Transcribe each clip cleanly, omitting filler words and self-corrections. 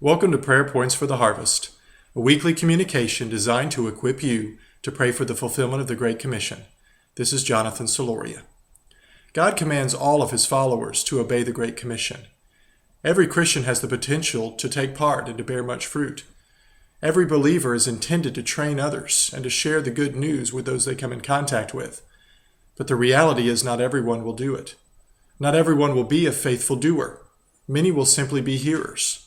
Welcome to Prayer Points for the Harvest, a weekly communication designed to equip you to pray for the fulfillment of the Great Commission. This is Jonathan Soloria. God commands all of his followers to obey the Great Commission. Every Christian has the potential to take part and to bear much fruit. Every believer is intended to train others and to share the good news with those they come in contact with. But the reality is not everyone will do it. Not everyone will be a faithful doer. Many will simply be hearers.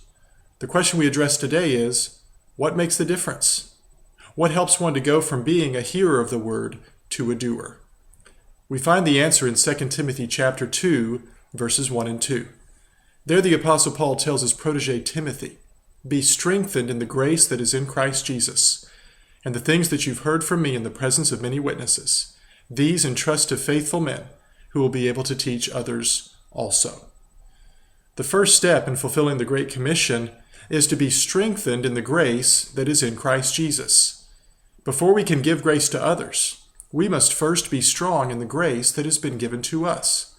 The question we address today is, what makes the difference? What helps one to go from being a hearer of the word to a doer? We find the answer in 2 Timothy chapter 2, verses 1 and 2. There the Apostle Paul tells his protege Timothy, "Be strengthened in the grace that is in Christ Jesus, and the things that you've heard from me in the presence of many witnesses, these entrust to faithful men who will be able to teach others also." The first step in fulfilling the Great Commission is to be strengthened in the grace that is in Christ Jesus. Before we can give grace to others, we must first be strong in the grace that has been given to us.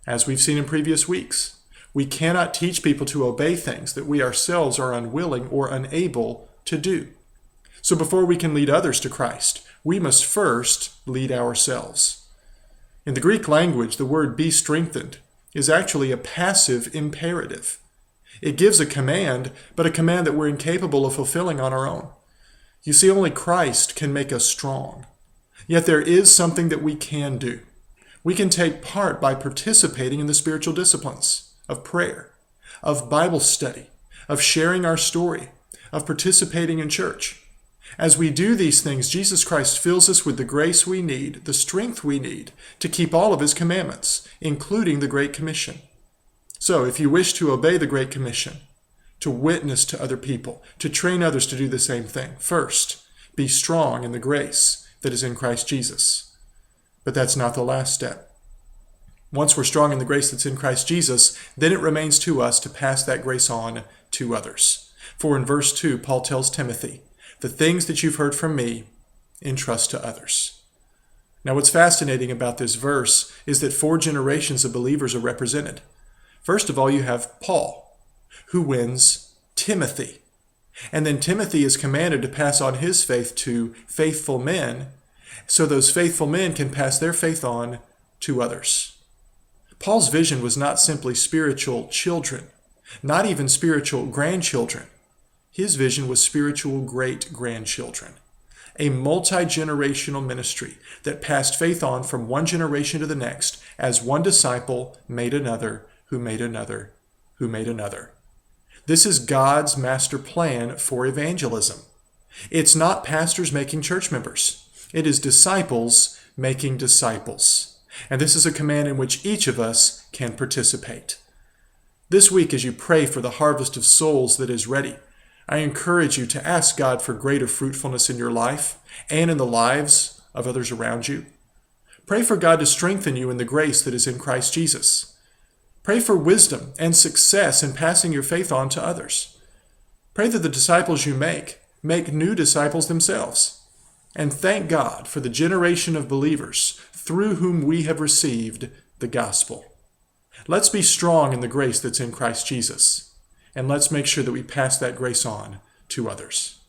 As we've seen in previous weeks, we cannot teach people to obey things that we ourselves are unwilling or unable to do. So before we can lead others to Christ, we must first lead ourselves. In the Greek language, the word "be strengthened" is actually a passive imperative. It gives a command, but a command that we're incapable of fulfilling on our own. You see, only Christ can make us strong. Yet there is something that we can do. We can take part by participating in the spiritual disciplines of prayer, of Bible study, of sharing our story, of participating in church. As we do these things, Jesus Christ fills us with the grace we need, the strength we need to keep all of his commandments, including the Great Commission. So if you wish to obey the Great Commission, to witness to other people, to train others to do the same thing, first, be strong in the grace that is in Christ Jesus. But that's not the last step. Once we're strong in the grace that's in Christ Jesus, then it remains to us to pass that grace on to others. For in verse 2, Paul tells Timothy, "The things that you've heard from me, entrust to others." Now what's fascinating about this verse is that 4 generations of believers are represented. First of all, you have Paul, who wins Timothy. And then Timothy is commanded to pass on his faith to faithful men, so those faithful men can pass their faith on to others. Paul's vision was not simply spiritual children, not even spiritual grandchildren. His vision was spiritual great-grandchildren, a multi-generational ministry that passed faith on from one generation to the next as one disciple made another, who made another, who made another. This is God's master plan for evangelism. It's not pastors making church members. It is disciples making disciples. And this is a command in which each of us can participate. This week, as you pray for the harvest of souls that is ready, I encourage you to ask God for greater fruitfulness in your life and in the lives of others around you. Pray for God to strengthen you in the grace that is in Christ Jesus. Pray for wisdom and success in passing your faith on to others. Pray that the disciples you make new disciples themselves. And thank God for the generation of believers through whom we have received the gospel. Let's be strong in the grace that's in Christ Jesus. And let's make sure that we pass that grace on to others.